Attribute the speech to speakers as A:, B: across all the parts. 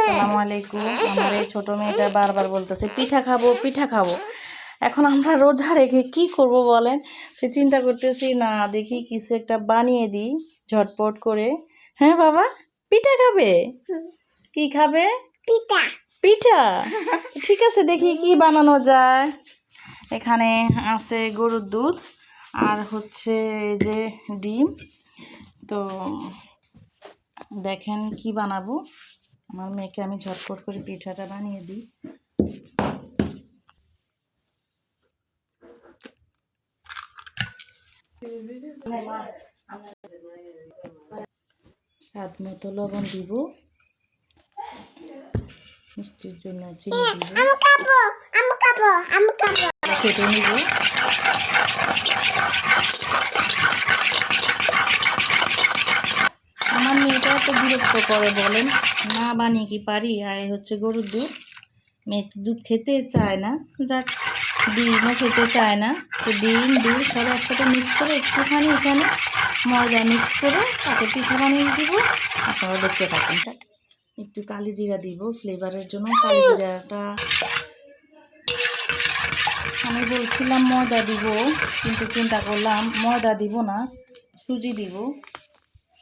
A: আসসালামু আলাইকুম। আমার এই ছোট মেয়েটা বারবার বলতেছে পিঠা খাবো পিঠা খাবো। এখন আমরা রোজা রেখে কি করব বলেন? সে চিন্তা করতেছি না দেখি কিছু একটা বানিয়ে দিই ঝটপট করে। হ্যাঁ বাবা, পিঠা খাবে? কি খাবে?
B: পিঠা।
A: পিঠা? ঠিক আছে, দেখি কি বানানো যায়। এখানে আছে গরুর দুধ আর হচ্ছে এই যে ডিম। তো দেখেন কি বানাবো। আমার মেয়েকে আমি ঝটপট করে পিঠাটা বানিয়ে দিই। স্বাদ মতো লবণ দিব, মিষ্টির জন্য চিনি দিব, কেটে নিব। আমার মেয়েটা তো বিরক্ত করে, বলেন না বানিয়ে কি পারি। আর হচ্ছে গরুর দুধ, মেয়ে তো দুধ খেতে চায় না, যাক ডিমও খেতে চায় না। তো ডিম দুধ সব একসাথে মিক্স করে একটুখানি এখানে ময়দা মিক্স করে তাকে পিঠা বানিয়ে দিব। আপনারা দেখতে থাকেন। একটু কালি জিরা দিব ফ্লেভারের জন্য। কালি জিরাটা আমি বলছিলাম ময়দা দিব, কিন্তু চিন্তা করলাম ময়দা দিব না, সুজি দিব।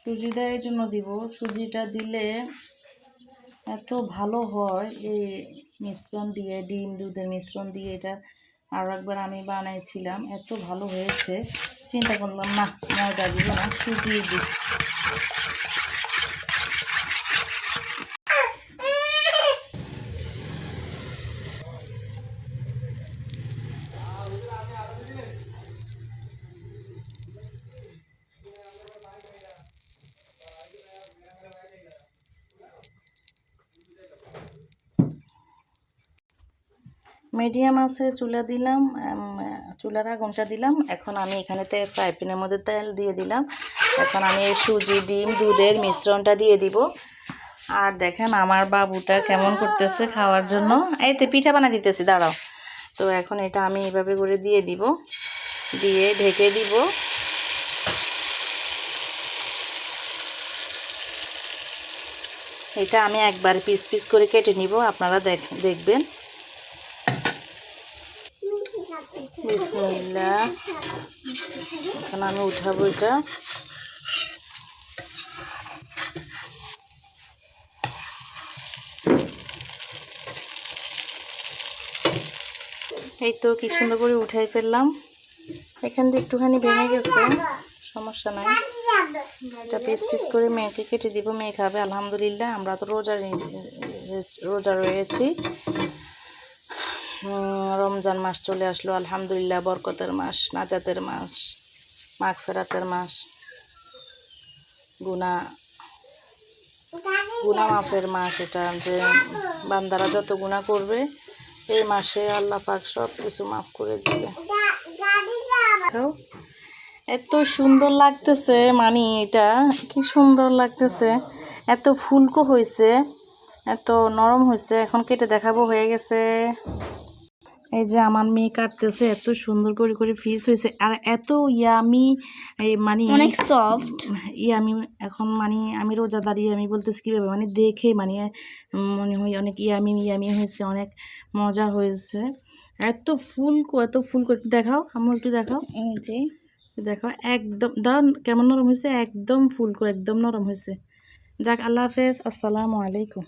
A: সুজি দেওয়ার জন্য দিব, সুজিটা দিলে এত ভালো হয়। এই মিশ্রণ দিয়ে, ডিম দুধের মিশ্রণ দিয়ে এটা আরও একবার আমি বানাইছিলাম, এত ভালো হয়েছে। চিন্তা করলাম না ময়দা দিব না, সুজি দিব। মিডিয়াম আছে চুলা দিলাম, চুলার আগুনটা দিলাম। এখন আমি এখানেতে ফ্রাই প্যানের মধ্যে তেল দিয়ে দিলাম। এখন আমি এই সুজি ডিম দুধের মিশ্রণটা দিয়ে দিব। আর দেখেন আমার বাবুটা কেমন করতেছে খাওয়ার জন্য। এই তো পিঠা বানা দিতেছি, দাঁড়াও। তো এখন এটা আমি এভাবে করে দিয়ে দিব, দিয়ে ঢেকে দিব। এটা আমি একবার পিস পিস করে কেটে নিব, আপনারা দেখবেন। বিসমিল্লাহ। এখন আমি উঠাবো এটা। এই তো কি সুন্দর করে উঠাই ফেললাম। এখান দিয়ে একটুখানি ভেঙে গেছে, সমস্যা নাই। এটা পিস পিস করে মেয়েকে কেটে দিব, মেয়ে খাবে আলহামদুলিল্লাহ। আমরা তো রোজা রয়েছি। রমজান মাস চলে আসলো আলহামদুলিল্লাহ, বরকতের মাস, নাজাতের মাস, মাগফিরাতের মাস, গুনাহ মাফের মাস। এটা যে বান্দারা যত গুনাহ করবে এই মাসে আল্লাহ পাক সব কিছু মাফ করে দিবে। এত সুন্দর লাগতেছে, মানে এটা কি সুন্দর লাগতেছে। এত ফুলকো হয়েছে, এত নরম হয়েছে। এখন কেটে দেখাবো, হয়ে গেছে। এই যে আমার মেয়ে কাটতেছে, এত সুন্দর করে করে পিস হয়েছে আর এত ইয়ামি, এই মানে
B: অনেক সফট
A: ইয়ামি। এখন মানে আমি রোজা দাঁড়িয়ে আমি বলতেছি কীভাবে, মানে দেখে মানে মনে হয় অনেক ইয়ামি ইয়ামি হয়েছে, অনেক মজা হয়েছে। এত ফুলকো একটু দেখাও আম্মু, একটু দেখাও।
B: এই যে
A: দেখো একদম, দাও কেমন নরম হয়েছে, একদম ফুলকো, একদম নরম হয়েছে। যাক, আল্লাহ হাফেজ, আসসালামু আলাইকুম।